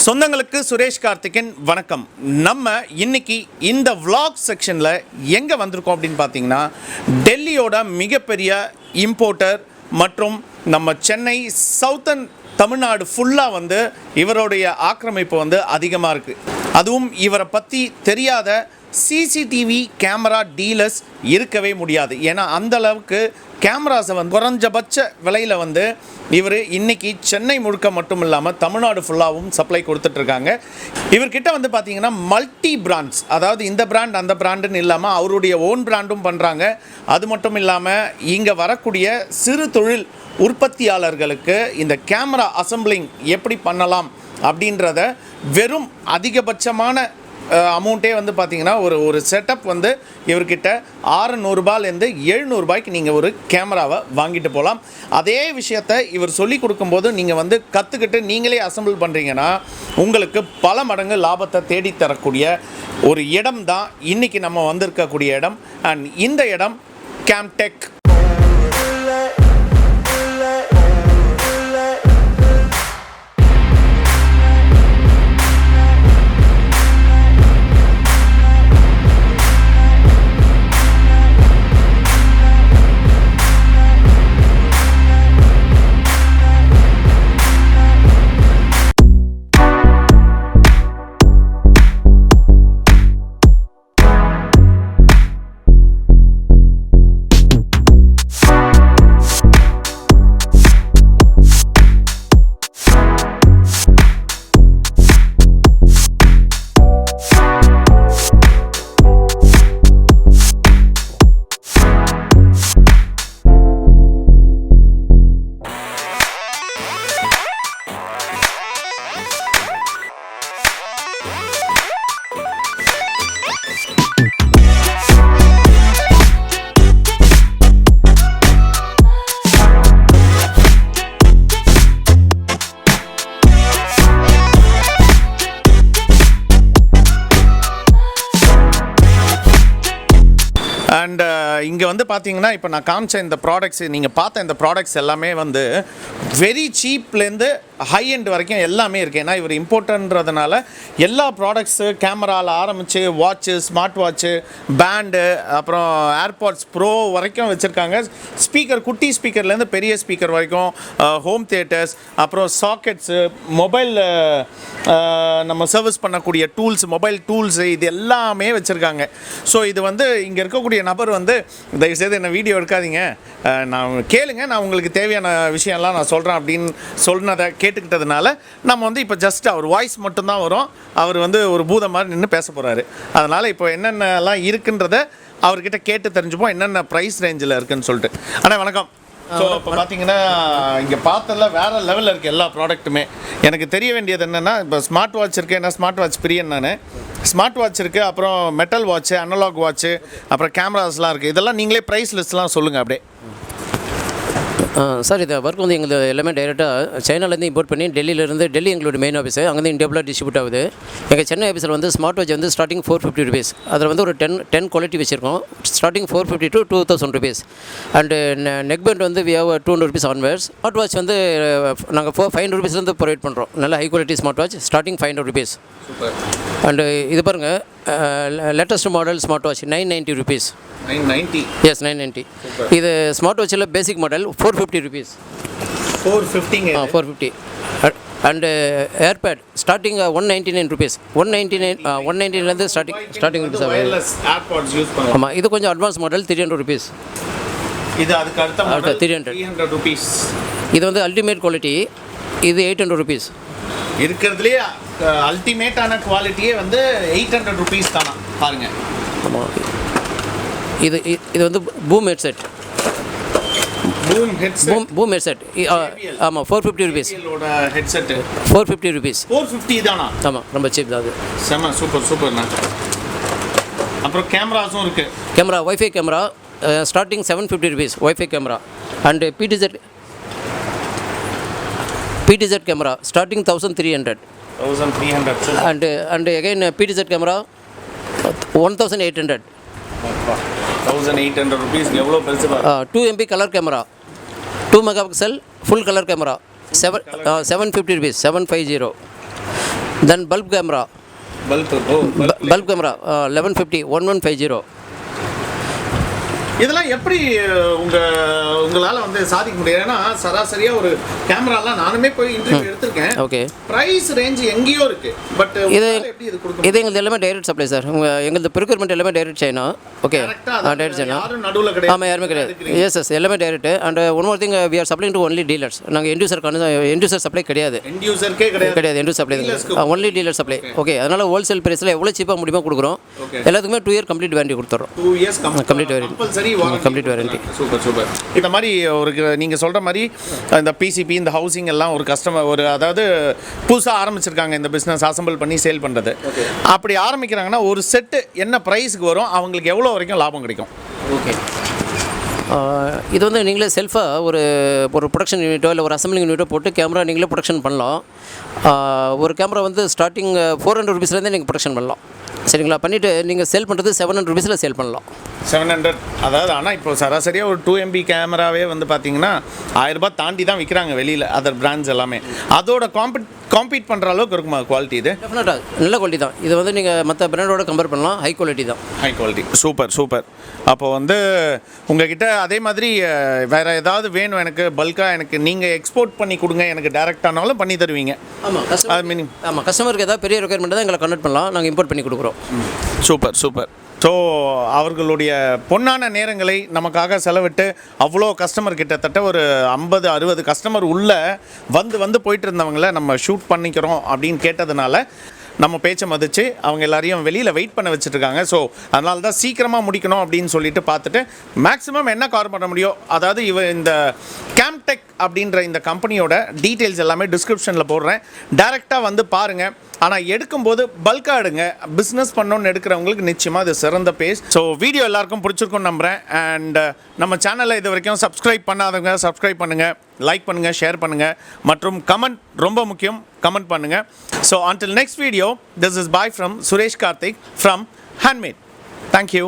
சொந்தங்களுக்கு சுரேஷ் கார்த்திக்கின் வணக்கம். நம்ம இன்னைக்கு இந்த vlog செக்ஷனில் எங்கே வந்திருக்கோம் அப்படின்னு பார்த்தீங்கன்னா, டெல்லியோட மிகப்பெரிய இம்போர்ட்டர் மற்றும் நம்ம சென்னை சவுத்தன் தமிழ்நாடு ஃபுல்லாக வந்து இவருடைய ஆக்கிரமிப்பு அதிகமாக இருக்குது. அதுவும் இவரை பற்றி தெரியாத சிசிடிவி கேமரா டீலர்ஸ் இருக்கவே முடியாது. ஏன்னா அந்த அளவுக்கு கேமராஸை குறைஞ்சபட்ச விலையில் இவர் இன்றைக்கி சென்னை முழுக்க மட்டும் இல்லாமல் தமிழ்நாடு ஃபுல்லாகவும் சப்ளை கொடுத்துட்ருக்காங்க. இவர்கிட்ட பார்த்தீங்கன்னா மல்டி பிராண்ட்ஸ், அதாவது இந்த பிராண்ட் அந்த பிராண்டுன்னு இல்லாமல் அவருடைய ஓன் பிராண்டும் பண்ணுறாங்க. அது மட்டும் இல்லாமல் இங்கே வரக்கூடிய சிறு தொழில் உற்பத்தியாளர்களுக்கு இந்த கேமரா அசம்பிளிங் எப்படி பண்ணலாம் அப்படின்றத வெறும் அதிகபட்சமான அமௌண்ட்டே பார்த்தீங்கன்னா ஒரு செட்டப் இவர்கிட்ட 600 ரூபாயிலேருந்து 700 ரூபாய்க்கு நீங்கள் ஒரு கேமராவை வாங்கிட்டு போகலாம். அதே விஷயத்தை இவர் சொல்லி கொடுக்கும்போது நீங்கள் கற்றுக்கிட்டு நீங்களே அசம்பிள் பண்ணுறீங்கன்னா உங்களுக்கு பல மடங்கு லாபத்தை தேடித்தரக்கூடிய ஒரு இடம் தான் இன்றைக்கி நம்ம வந்திருக்கக்கூடிய இடம். அண்ட் இந்த இடம் கேம்டெக். அண்ட் இங்கே பார்த்தீங்கன்னா இப்போ நான் காமிச்ச இந்த ப்ராடக்ட்ஸ், நீங்கள் பார்த்த இந்த ப்ராடக்ட்ஸ் எல்லாமே வெரி சீப்லேருந்து ஹை எண்ட் வரைக்கும் எல்லாமே இருக்குது. ஏன்னா இவர் இம்போர்ட்டன்றதுனால எல்லா ப்ராடக்ட்ஸு கேமராவில் ஆரம்பித்து வாட்ச்சு, ஸ்மார்ட் வாட்ச்சு, பேண்டு, அப்புறம் ஏர்பாட்ஸ் ப்ரோ வரைக்கும் வச்சுருக்காங்க. ஸ்பீக்கர், குட்டி ஸ்பீக்கர்லேருந்து பெரிய ஸ்பீக்கர் வரைக்கும், ஹோம் தியேட்டர்ஸ், அப்புறம் சாக்கெட்ஸு, மொபைல் நம்ம சர்வீஸ் பண்ணக்கூடிய டூல்ஸ், மொபைல் டூல்ஸு, இது எல்லாமே வச்சுருக்காங்க. ஸோ இது இங்கே இருக்கக்கூடிய நபர் தயவுசெய்து என்ன வீடியோ எடுக்காதீங்க, நான் கேளுங்க, நான் உங்களுக்கு தேவையான விஷயம்லாம் நான் சொல்கிறேன் அப்படின்னு சொன்னதை கேட்டுக்கிட்டதுனால நம்ம இப்போ ஜஸ்ட் அவர் வாய்ஸ் மட்டும்தான் வரும். அவர் ஒரு பூதம் மாதிரி நின்று பேச போகிறாரு. அதனால் இப்போ என்னென்னலாம் இருக்குன்றத அவர்கிட்ட கேட்டு தெரிஞ்சுப்போம், என்னென்ன ப்ரைஸ் ரேஞ்சில் இருக்குதுன்னு சொல்லிட்டு. ஆனால் வணக்கம். ஸோ இப்போ பார்த்தீங்கன்னா இங்கே பார்த்ததில் வேறு லெவலில் இருக்குது எல்லா ப்ராடக்ட்டுமே. எனக்கு தெரிய வேண்டியது என்னென்னா, இப்போ ஸ்மார்ட் வாட்ச் இருக்குது, ஏன்னா ஸ்மார்ட் வாட்ச் பிரியன் நான். ஸ்மார்ட் வாட்ச் இருக்குது, அப்புறம் மெட்டல் வாட்ச்சு, அனலாக் வாட்ச்சு, அப்புறம் கேமராஸ்லாம் இருக்குது. இதெல்லாம் நீங்களே ப்ரைஸ் லிஸ்ட்லாம் சொல்லுங்கள் அப்படியே. சார், இது ஒர்க் எங்களுக்கு எல்லாமே டைரெக்டாக சைனாலேருந்து இம்போர்ட் பண்ணி டெல்லியிலேருந்து, டெல்லி எங்களோட மெயின் ஆஃபீஸு, அங்கேருந்து இந்தியாவில் டிஸ்ட்ரிபியூட் ஆகுது. எங்கள் சென்னை ஆஃபீஸில் ஸ்மார்ட் வாட்ச் ஸ்டார்டிங் 450 ருபீஸ். அதில் ஒரு 10 குவாலிட்டி வச்சுருக்கோம். Starting 450 to 2000 rupees. And neckband we have 200 rupees onwards. Smart watch நாங்கள் 500 ருபீஸ்லேருந்து ப்ரொவைட் பண்ணுறோம். நல்ல high quality smart watch starting 500 rupees. And இது பாருங்கள், latest model smart watch 990 rupees. 990? Yes, 990. இது ஸ்மார்ட் வாட்சில் basic model 450 rupees. 450. And airpod starting 199 rupees. 199லேருந்து starting rupees. ஆமாம், இது கொஞ்சம் அட்வான்ஸ் மாடல் 300 ருபீஸ். இது அதுக்கு அடுத்த மாடல் 300 ருபீஸ். இது அல்டிமேட் குவாலிட்டி. இது 800 ருபீஸ். இருக்கிறதுலேயே அல்டிமேட்டான குவாலிட்டியே 800 ருபீஸ் தானா பாருங்கள். ஆமாம், இது பூம் ஹெட்செட். Boom headset. ஆமாம், 450 ருபீஸ். Headset 450 rupees. 450 தானா? ஆமாம், ரொம்ப சீப் தான் அது. செம, சூப்பர்ண்ணா. அப்புறம் கேமராஸும் இருக்குது. Camera wifi camera starting 750 rupees wifi camera. And PTZ camera starting 1300. And again PTZ camera 1800. 1800 rupees எவ்வளோ பெருசு பாருங்க. 2 MP colour camera, 2 megapixel full colour camera 750 rupees, 750. தென் பல்ப் கேமரா பல்ப் கேமரா 1150 இதெல்லாம் எப்படி உங்களால் வந்து சாதிக்க முடியும்? ஏன்னா சராசரியாக ஒரு கேமராலாம் நானுமே போய் இன்டர்வியூ எடுத்திருக்கேன். ஓகே. ப்ரைஸ் ரேஞ்ச் எங்கேயோ இருக்குது. பட் இது எப்படி இது கொடுக்கும்? இது எங்களுக்கு எல்லாமே டைரக்ட் சப்ளை சார். எங்களுக்கு ப்ரிக்யூர்மெண்ட் எல்லாமே direct China. Okay, direct China. யாரும் நடுவில் கிடையாது. ஆமாம், யாருமே கிடையாது. எஸ் எல்லாமே direct. And one more thing, we are supplying to only dealers. நாங்கள் எண்ட் சப்ளை கிடையாது. End supply only dealer supply. Okay, அதனால் ஹோல்சேல் ப்ரைஸில் எவ்வளோ சீப்பாக முடியுமோ கொடுக்குறோம். எல்லாத்துக்குமே 2 இயர் கம்ப்ளீட் வாரண்டி கொடுத்துறோம். 2 years complete warranty. Complete warranty. Super. இந்த மாதிரி ஒரு நீங்கள் சொல்கிற மாதிரி இந்த பிசிபி இந்த ஹவுசிங் எல்லாம் ஒரு கஸ்டமர் அதாவது புதுசாக ஆரம்பிச்சிருக்காங்க இந்த பிஸ்னஸ் அசம்பிள் பண்ணி சேல் பண்ணுறது. அப்படி ஆரம்பிக்கிறாங்கன்னா ஒரு செட்டு என்ன ப்ரைஸுக்கு வரும், அவங்களுக்கு எவ்வளோ வரைக்கும் லாபம் கிடைக்கும்? ஓகே, இது வந்து நீங்களே செல்ஃபாக ஒரு ப்ரொடக்ஷன் யூனிட்டோ இல்லை ஒரு அசம்பிளிங் யூனிட்டோ போட்டு கேமரா நீங்களே ப்ரொடக்ஷன் பண்ணலாம். ஒரு கேமரா வந்து ஸ்டார்டிங் 400 ருபீஸ்லேருந்தே நீங்கள் ப்ரொடக்ஷன் பண்ணலாம். சரிங்களா? பண்ணிவிட்டு நீங்கள் சேல் பண்ணுறது 700 ருபீஸில் சேல் பண்ணலாம். 700 அதாவது. ஆனால் இப்போ சராசரியாக ஒரு 2 MB கேமராவே வந்து பார்த்தீங்கன்னா 1000 ரூபாய் தாண்டி தான் விற்கிறாங்க வெளியில், அதர் பிராண்ட்ஸ் எல்லாமே. அதோட காம்பீட் பண்ணுற அளவுக்கு இருக்குமா குவாலிட்டி? இது டெஃபினட்டாக நல்ல குவாலிட்டி தான். இது வந்து நீங்கள் மற்ற பிராண்டோட கம்பேர் பண்ணலாம். ஹை குவாலிட்டி தான். High quality. சூப்பர். அப்போ வந்து உங்ககிட்ட அதே மாதிரி வேறு ஏதாவது வேணும் எனக்கு பல்காக, எனக்கு நீங்கள் எக்ஸ்போர்ட் பண்ணி கொடுங்க, எனக்கு டேரெக்டானாலும் பண்ணி தருவீங்க? ஆமாம், கஸ்டமருக்கு ஏதாவது பெரிய ரெக்குயர்மெண்ட் தான் எங்களை கன்வெர்ட் பண்ணலாம். நாங்கள் இம்போர்ட் பண்ணி கொடுக்குறோம். சூப்பர். ஸோ அவர்களுடைய பொன்னான நேரங்களை நமக்காக செலவிட்டு அவ்வளோ கஸ்டமர் கிட்டத்தட்ட ஒரு 50-60 கஸ்டமர் உள்ளே வந்து போயிட்டு இருந்தவங்கள நம்ம ஷூட் பண்ணிக்கிறோம் அப்படின்னு கேட்டதுனால நம்ம பேச்சை மதித்து அவங்க எல்லாரையும் வெளியில் வெயிட் பண்ண வச்சுட்ருக்காங்க. ஸோ அதனால தான் சீக்கிரமாக முடிக்கணும் அப்படின்னு சொல்லிட்டு பார்த்துட்டு மேக்ஸிமம் என்ன கவர் பண்ண முடியும், அதாவது இந்த கேம்டெக் அப்படின்ற இந்த கம்பெனியோட டீட்டெயில்ஸ் எல்லாமே டிஸ்கிரிப்ஷனில் போடுறேன். டைரெக்டாக வந்து பாருங்கள். ஆனால் எடுக்கும்போது பல்காக எடுங்க. பிஸ்னஸ் பண்ணணுன்னு எடுக்கிறவங்களுக்கு நிச்சயமாக இது சிறந்த பேஸ். ஸோ வீடியோ எல்லாருக்கும் பிடிச்சிருக்குன்னு நம்புகிறேன். அண்ட் நம்ம சேனலை இது வரைக்கும் சப்ஸ்கிரைப் பண்ணாதவங்க சப்ஸ்கிரைப் பண்ணுங்கள், லைக் பண்ணுங்கள், ஷேர் பண்ணுங்கள், மற்றும் கமெண்ட் ரொம்ப முக்கியம், கமெண்ட் பண்ணுங்கள். So until next video, this is bye from Suresh Karthik from Handmade. Thank you.